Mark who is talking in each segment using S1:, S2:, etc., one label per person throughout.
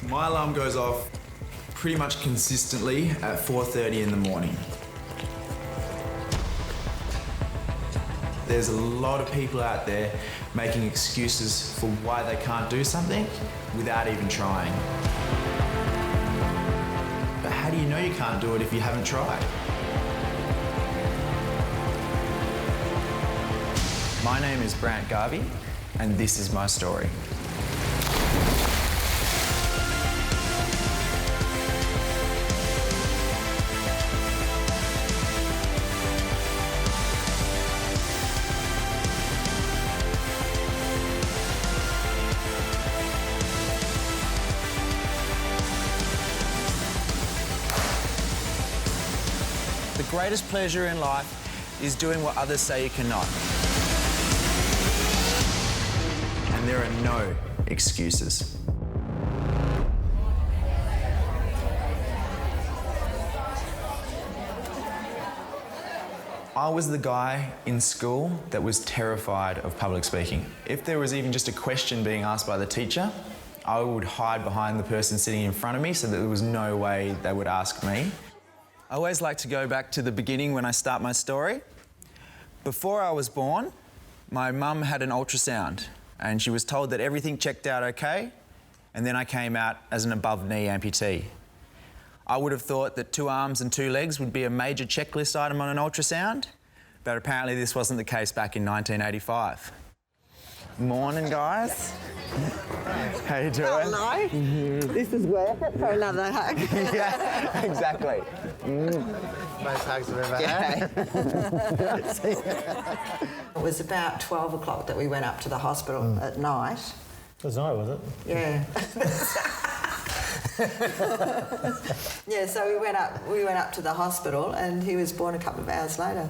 S1: My alarm goes off pretty much consistently at 4:30 in the morning. There's a lot of people out there making excuses for why they can't do something without even trying. But how do you know you can't do it if you haven't tried? My name is Brant Garvey, and this is my story. The greatest pleasure in life is doing what others say you cannot. And there are no excuses. I was the guy in school that was terrified of public speaking. If there was even just a question being asked by the teacher, I would hide behind the person sitting in front of me so that there was no way they would ask me. I always like to go back to the beginning when I start my story. Before I was born, my mum had an ultrasound and she was told that everything checked out okay, and then I came out as an above-knee amputee. I would have thought that 2 arms and 2 legs would be a major checklist item on an ultrasound, but apparently this wasn't the case back in 1985. Morning, guys. How you doing?
S2: Hello. This is worth it for another hug.
S1: Yeah, exactly.
S3: Most hugs I've ever had.
S2: It was about 12 o'clock that we went up to the hospital at night.
S3: It was night, was it?
S2: Yeah. Yeah, so we went up to the hospital and he was born a couple of hours later.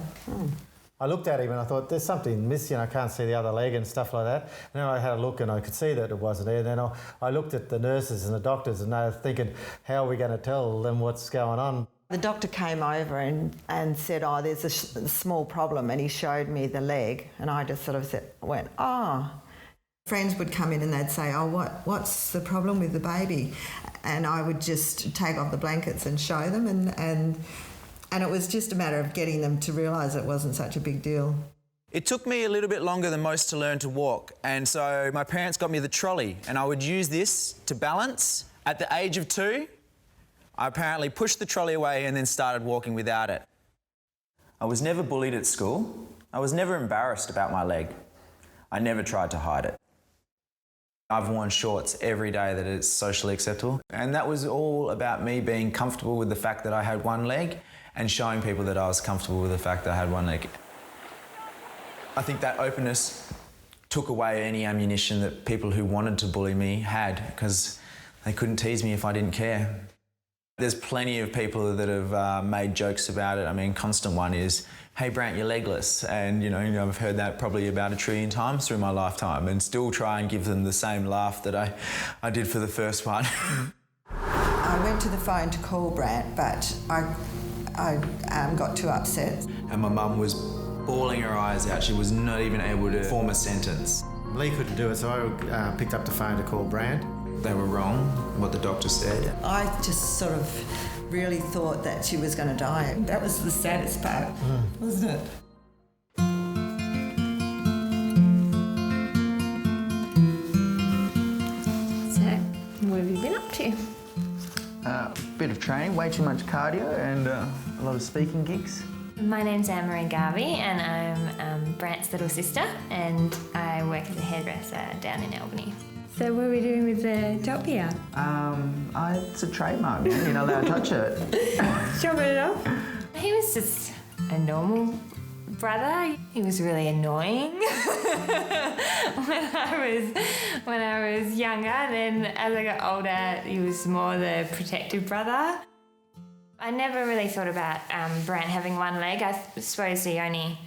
S3: I looked at him and I thought, there's something missing, I can't see the other leg and stuff like that. And then I had a look and I could see that it wasn't there. And then I looked at the nurses and the doctors and they were thinking, how are we going to tell them what's going on?
S2: The doctor came over and said, oh, there's a small problem, and he showed me the leg, and I just sort of went, oh. Friends would come in and they'd say, oh, what's the problem with the baby? And I would just take off the blankets and show them, and it was just a matter of getting them to realise it wasn't such a big deal.
S1: It took me a little bit longer than most to learn to walk, and so my parents got me the trolley, and I would use this to balance. At the age of 2, I apparently pushed the trolley away and then started walking without it. I was never bullied at school. I was never embarrassed about my leg. I never tried to hide it. I've worn shorts every day that is socially acceptable, and that was all about me being comfortable with the fact that I had one leg and showing people that I was comfortable with the fact that I had one leg. I think that openness took away any ammunition that people who wanted to bully me had, because they couldn't tease me if I didn't care. There's plenty of people that have made jokes about it. I mean, constant one is, hey Brant, you're legless. And you know, I've heard that probably about 1 trillion times through my lifetime, and still try and give them the same laugh that I did for the first one.
S2: I went to the phone to call Brant, but I got too upset.
S1: And my mum was bawling her eyes out. She was not even able to form a sentence.
S3: Lee couldn't do it, so I picked up the phone to call Brant.
S1: They were wrong, what the doctor said.
S2: I just sort of really thought that she was going to die. That was the saddest part, wasn't it?
S4: So, what have you been up to?
S1: Bit of training, way too much cardio, and a lot of speaking gigs.
S4: My name's Brant Garvey, and I'm Brant's little sister, and I work as a hairdresser down in Albany. So what are we doing with the top here?
S1: It's a trademark, man. You're not allowed to touch it.
S4: Chop it off. He was just a normal brother. He was really annoying when I was younger. Then as I got older, he was more the protective brother. I never really thought about Brant having one leg. I suppose the only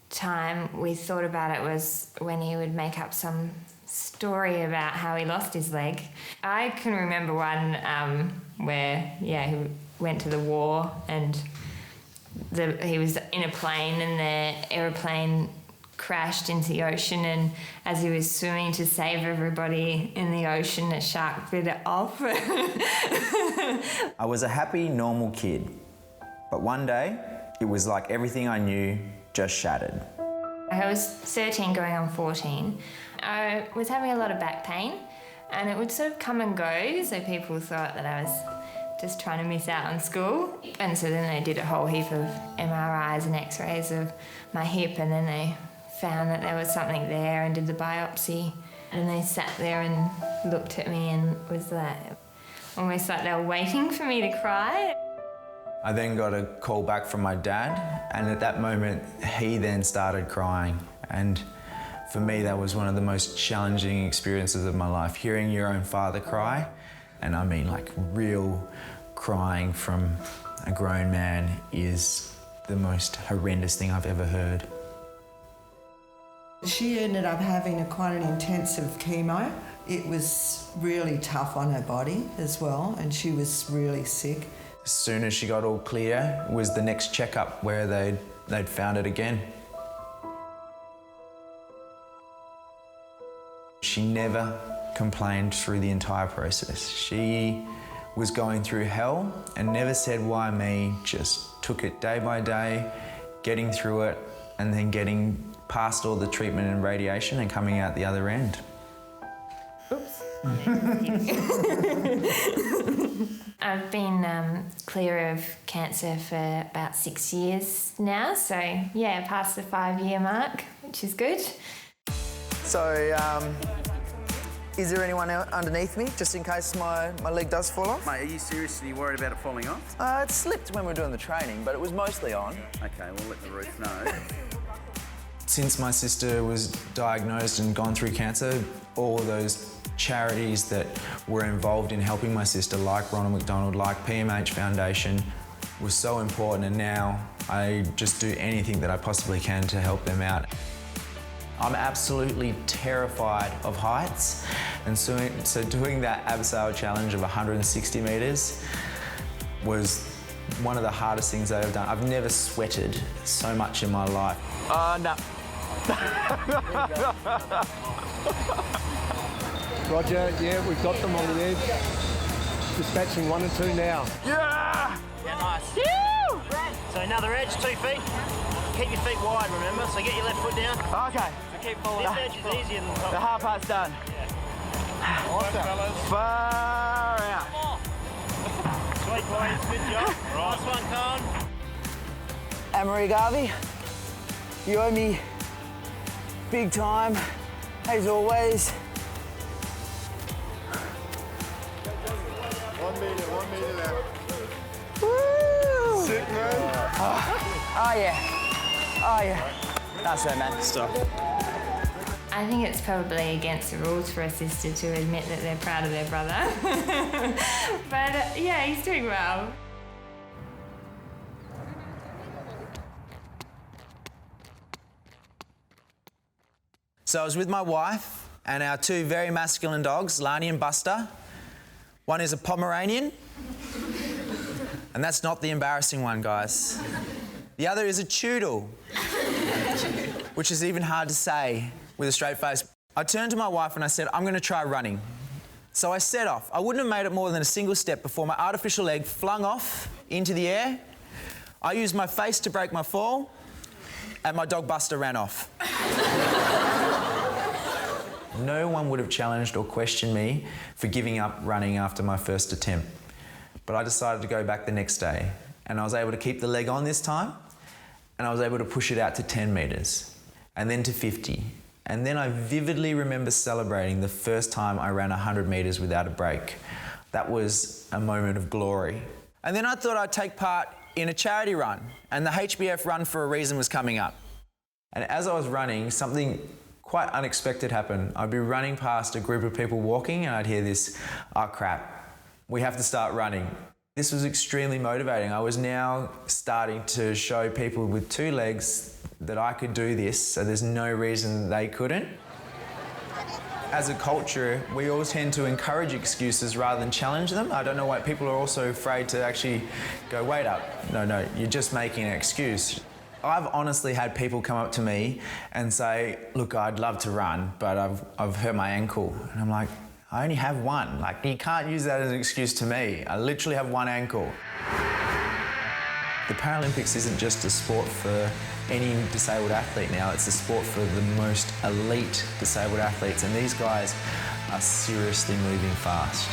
S4: time we thought about it was when he would make up some story about how he lost his leg. I can remember one where, he went to the war and he was in a plane and the aeroplane crashed into the ocean, and as he was swimming to save everybody in the ocean, a shark bit it off.
S1: I was a happy, normal kid, but one day it was like everything I knew just shattered.
S4: I was 13 going on 14. I was having a lot of back pain, and it would sort of come and go, so people thought that I was just trying to miss out on school. And so then they did a whole heap of MRIs and x-rays of my hip, and then they found that there was something there and did the biopsy. And they sat there and looked at me and was like, almost like they were waiting for me to cry.
S1: I then got a call back from my dad, and at that moment he then started crying. And for me, that was one of the most challenging experiences of my life. Hearing your own father cry, and I mean like real crying from a grown man, is the most horrendous thing I've ever heard.
S2: She ended up having quite an intensive chemo. It was really tough on her body as well, and she was really sick.
S1: As soon as she got all clear was the next checkup where they'd found it again. She never complained through the entire process. She was going through hell and never said why me, just took it day by day, getting through it, and then getting past all the treatment and radiation and coming out the other end.
S4: Oops. I've been clear of cancer for about 6 years now, so yeah, past the 5-year mark, which is good.
S1: So, is there anyone underneath me, just in case my leg does fall off?
S5: Mate, are you seriously worried about it falling off?
S1: It slipped when we were doing the training, but it was mostly on.
S5: Okay, we'll let the roof know.
S1: Since my sister was diagnosed and gone through cancer, all those charities that were involved in helping my sister, like Ronald McDonald, like PMH Foundation, was so important, and now I just do anything that I possibly can to help them out. I'm absolutely terrified of heights, and so doing that abseil challenge of 160 metres was one of the hardest things I've ever done. I've never sweated so much in my life.
S5: No.
S6: Roger, yeah, we've got them on the edge. Dispatching 1 and 2 now.
S5: Yeah! Yeah, nice. Woo! So another edge, 2 feet. Keep your feet wide, remember? So get your left foot down.
S7: Okay.
S5: So keep following. This edge is easier than the top.
S7: The hard part's done.
S5: Yeah.
S6: Awesome.
S7: Far out.
S5: Sweet boys, good job. Nice one, Colin.
S7: Brant Garvey, you owe me big time, as always.
S6: 1 metre left.
S7: Woo!
S6: Sick, man.
S7: Oh yeah. Oh yeah. That's it, man.
S5: Stop.
S4: I think it's probably against the rules for a sister to admit that they're proud of their brother. But yeah, he's doing well.
S1: So I was with my wife and our 2 very masculine dogs, Lani and Buster. One is a Pomeranian, and that's not the embarrassing one, guys. The other is a Choodle, which is even hard to say with a straight face. I turned to my wife and I said, I'm going to try running. So I set off. I wouldn't have made it more than a single step before my artificial leg flung off into the air. I used my face to break my fall, and my dog Buster ran off. No one would have challenged or questioned me for giving up running after my first attempt. But I decided to go back the next day, and I was able to keep the leg on this time, and I was able to push it out to 10 metres, and then to 50. And then I vividly remember celebrating the first time I ran 100 metres without a break. That was a moment of glory. And then I thought I'd take part in a charity run, and the IBF Run for a Reason was coming up. And as I was running, something quite unexpected happened. I'd be running past a group of people walking, and I'd hear this, "Oh crap, we have to start running." This was extremely motivating. I was now starting to show people with 2 legs that I could do this, so there's no reason they couldn't. As a culture, we all tend to encourage excuses rather than challenge them. I don't know why people are also afraid to actually go, wait up, no, you're just making an excuse. I've honestly had people come up to me and say, look, I'd love to run, but I've hurt my ankle. And I'm like, I only have one. Like, you can't use that as an excuse to me. I literally have one ankle. The Paralympics isn't just a sport for any disabled athlete now, it's a sport for the most elite disabled athletes, and these guys are seriously moving fast.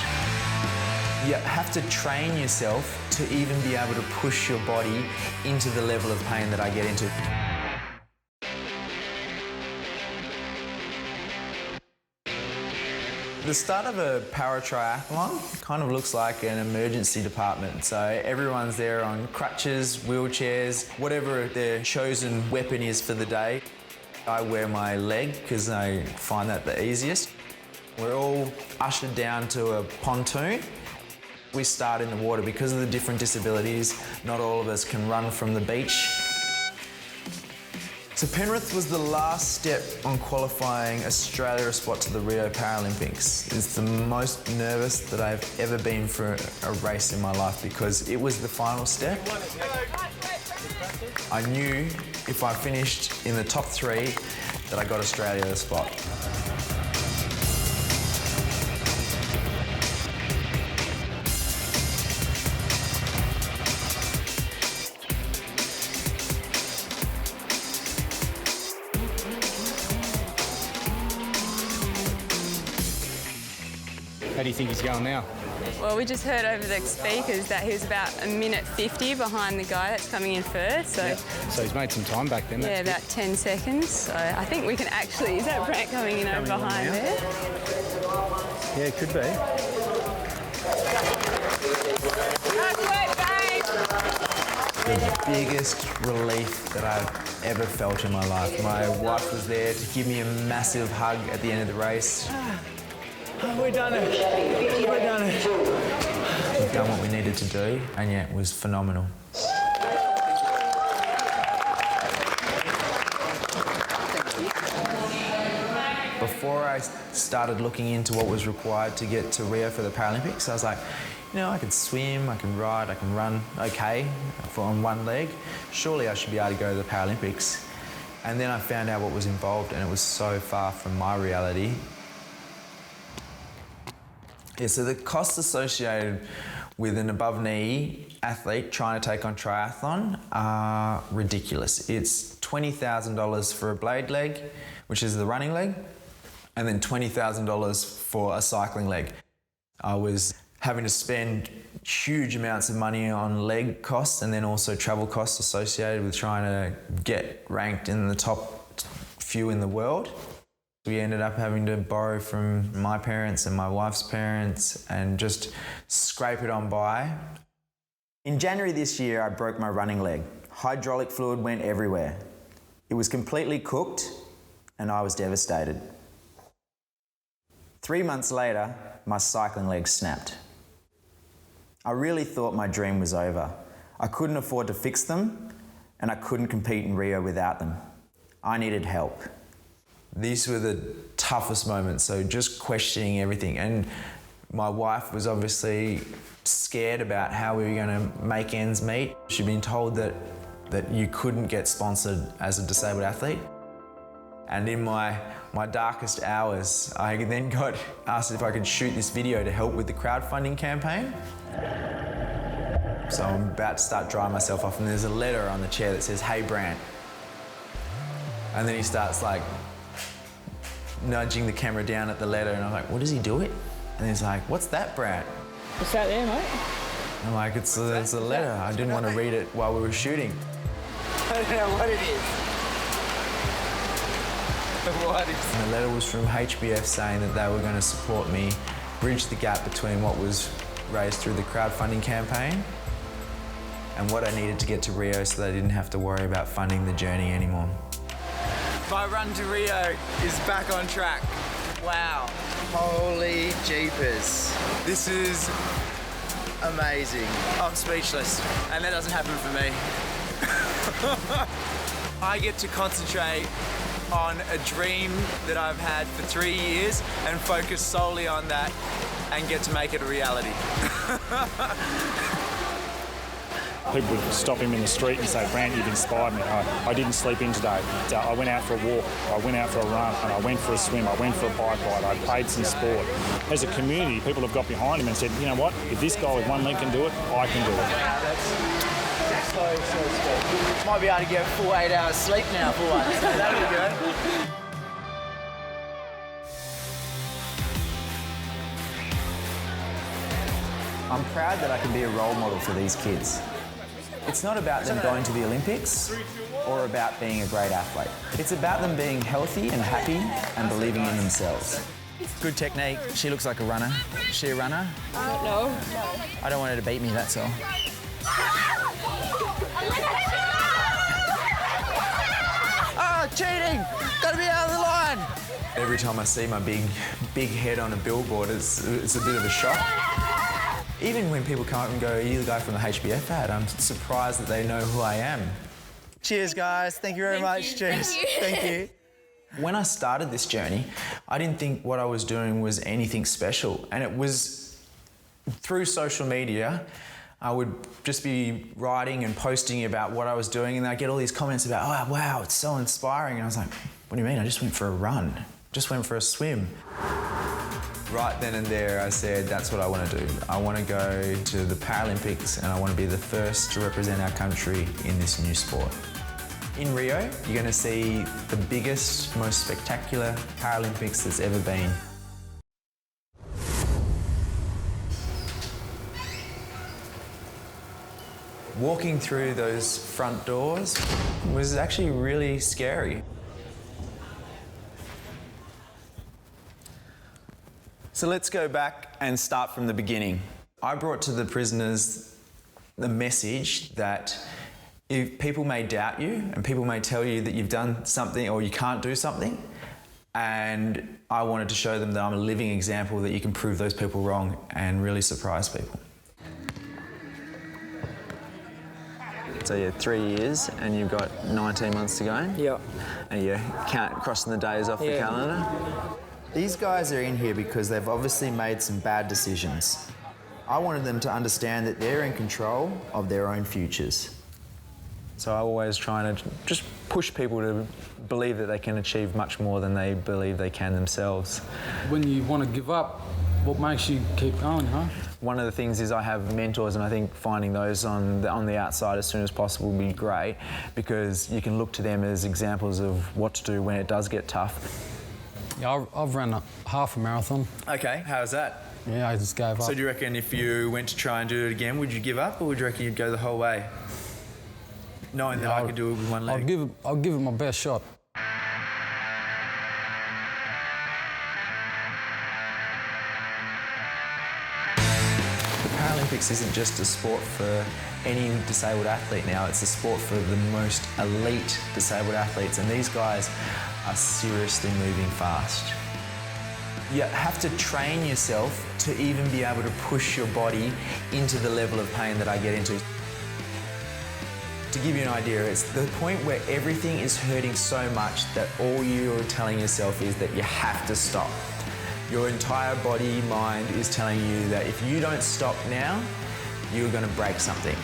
S1: You have to train yourself to even be able to push your body into the level of pain that I get into. The start of a para-triathlon kind of looks like an emergency department. So everyone's there on crutches, wheelchairs, whatever their chosen weapon is for the day. I wear my leg because I find that the easiest. We're all ushered down to a pontoon. We start in the water because of the different disabilities. Not all of us can run from the beach. So Penrith was the last step on qualifying Australia a spot to the Rio Paralympics. It's the most nervous that I've ever been for a race in my life because it was the final step. I knew if I finished in the top 3 that I got Australia a spot.
S6: How do you think he's going now?
S8: Well, we just heard over the speakers that he was about 1:50 behind the guy that's coming in first. So,
S6: So he's made some time back then.
S8: yeah,
S6: That's
S8: about 10 seconds. So I think we can actually... Is that Brant coming in over behind there?
S6: good. Yeah, it could be.
S1: The biggest relief that I've ever felt in my life. My wife was there to give me a massive hug at the end of the race. We've done it. We've done it. We've done what we needed to do, and yeah, it was phenomenal. Before I started looking into what was required to get to Rio for the Paralympics, I was like, you know, I can swim, I can ride, I can run okay on one leg. Surely I should be able to go to the Paralympics. And then I found out what was involved, and it was so far from my reality. Yeah, so the costs associated with an above-knee athlete trying to take on triathlon are ridiculous. It's $20,000 for a blade leg, which is the running leg, and then $20,000 for a cycling leg. I was having to spend huge amounts of money on leg costs and then also travel costs associated with trying to get ranked in the top few in the world. We ended up having to borrow from my parents and my wife's parents and just scrape it on by. In January this year, I broke my running leg. Hydraulic fluid went everywhere. It was completely cooked and I was devastated. 3 months later, my cycling leg snapped. I really thought my dream was over. I couldn't afford to fix them and I couldn't compete in Rio without them. I needed help. These were the toughest moments, so just questioning everything. And my wife was obviously scared about how we were going to make ends meet. She'd been told that you couldn't get sponsored as a disabled athlete. And in my darkest hours, I then got asked if I could shoot this video to help with the crowdfunding campaign. So I'm about to start drying myself off, and there's a letter on the chair that says, "Hey, Brant." And then he starts like nudging the camera down at the letter, and I'm like, what is he doing? And he's like, "What's that, Brant?"
S8: What's that there, mate?
S1: I'm like, it's a letter. I didn't want to read it while we were shooting.
S7: I don't know what it is. What is
S1: And the letter was from HBF saying that they were going to support me, bridge the gap between what was raised through the crowdfunding campaign and what I needed to get to Rio so that I didn't have to worry about funding the journey anymore.
S7: My run to Rio is back on track. Wow. Holy jeepers. This is amazing. I'm speechless. And that doesn't happen for me. I get to concentrate on a dream that I've had for 3 years and focus solely on that and get to make it a reality.
S9: People would stop him in the street and say, Brant, you've inspired me. I didn't sleep in today. I went out for a walk, I went out for a run, and I went for a swim, I went for a bike ride, I played some sport. As a community, people have got behind him and said, you know what, if this guy with one leg can do it, I can do it.
S7: That's so sweet. Might be able to get a full 8 hours sleep now for once, so that'll be good.
S1: I'm proud that I can be a role model for these kids. It's not about them going to the Olympics or about being a great athlete. It's about them being healthy and happy and believing in themselves. Good technique. She looks like a runner. Is she a runner?
S8: No.
S1: I don't want her to beat me, that's all. Oh, cheating! Gotta be out of the line! Every time I see my big head on a billboard, it's a bit of a shock. Even when people come up and go, are you the guy from the HBF ad? I'm surprised that they know who I am. Cheers, guys. Thank you very much. Cheers. Thank you. When I started this journey, I didn't think what I was doing was anything special. And it was through social media, I would just be writing and posting about what I was doing, and I'd get all these comments about, oh, wow, it's so inspiring. And I was like, what do you mean? I just went for a run. Just went for a swim. Right then and there, I said, that's what I want to do. I want to go to the Paralympics and I want to be the first to represent our country in this new sport. In Rio, you're going to see the biggest, most spectacular Paralympics that's ever been. Walking through those front doors was actually really scary. So let's go back and start from the beginning. I brought to the prisoners the message that if people may doubt you and people may tell you that you've done something or you can't do something, and I wanted to show them that I'm a living example that you can prove those people wrong and really surprise people. So yeah, 3 years and you've got 19 months to go?
S10: Yeah.
S1: And you count crossing the days off the calendar? These guys are in here because they've obviously made some bad decisions. I wanted them to understand that they're in control of their own futures. So I'm always trying to just push people to believe that they can achieve much more than they believe they can themselves.
S10: When you want to give up, what makes you keep going, huh?
S1: One of the things is I have mentors, and I think finding those on the outside as soon as possible would be great, because you can look to them as examples of what to do when it does get tough.
S10: Yeah, I've run half a marathon.
S1: Okay, how's that?
S10: Yeah, I just gave up.
S1: So do you reckon if you went to try and do it again, would you give up, or would you reckon you'd go the whole way? Knowing that I could do it with one leg?
S10: I'll give it my best shot.
S1: The Paralympics isn't just a sport for any disabled athlete now, it's a sport for the most elite disabled athletes, and these guys are seriously moving fast. You have to train yourself to even be able to push your body into the level of pain that I get into. To give you an idea, it's the point where everything is hurting so much that all you're telling yourself is that you have to stop. Your entire body, mind is telling you that if you don't stop now, you're going to break something.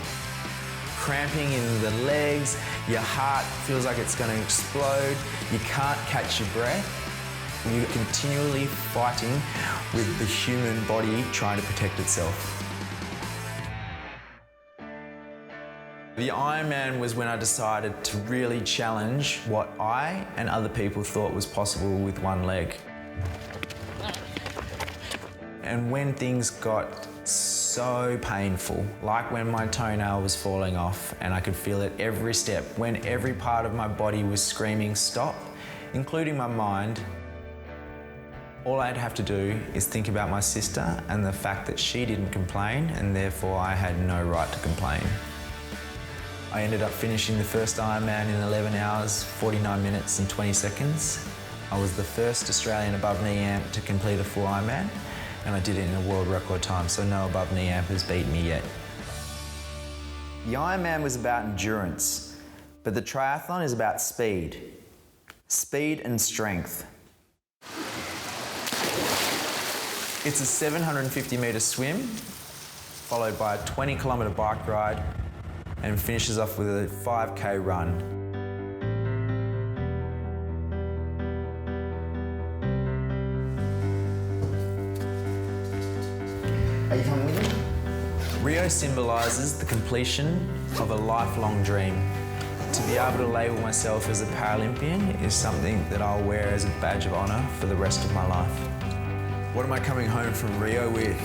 S1: Cramping in the legs, your heart feels like it's going to explode, you can't catch your breath. You're continually fighting with the human body trying to protect itself. The Ironman was when I decided to really challenge what I and other people thought was possible with one leg. And when things got so painful, like when my toenail was falling off and I could feel it every step, when every part of my body was screaming stop, including my mind, all I'd have to do is think about my sister and the fact that she didn't complain, and therefore I had no right to complain. I ended up finishing the first Ironman in 11 hours, 49 minutes and 20 seconds. I was the first Australian above knee amp to complete a full Ironman, and I did it in a world record time, so no above knee amp has beaten me yet. The Ironman was about endurance, but the triathlon is about speed. Speed and strength. It's a 750 metre swim, followed by a 20 kilometre bike ride, and finishes off with a 5K run.
S7: Are you coming with me?
S1: Rio symbolises the completion of a lifelong dream. To be able to label myself as a Paralympian is something that I'll wear as a badge of honour for the rest of my life. What am I coming home from Rio with?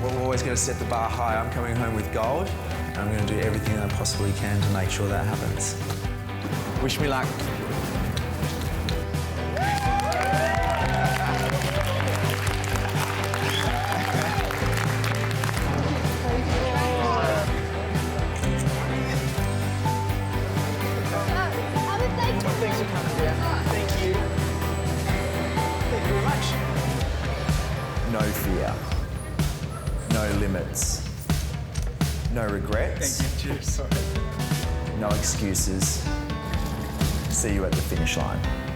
S1: Well, we're always going to set the bar high. I'm coming home with gold, and I'm going to do everything that I possibly can to make sure that happens. Wish me luck.
S7: Thanks for coming down. Thank you. Thank you very much.
S1: No fear. No limits. No regrets.
S7: Thank you. Cheers. Sorry.
S1: No excuses. See you at the finish line.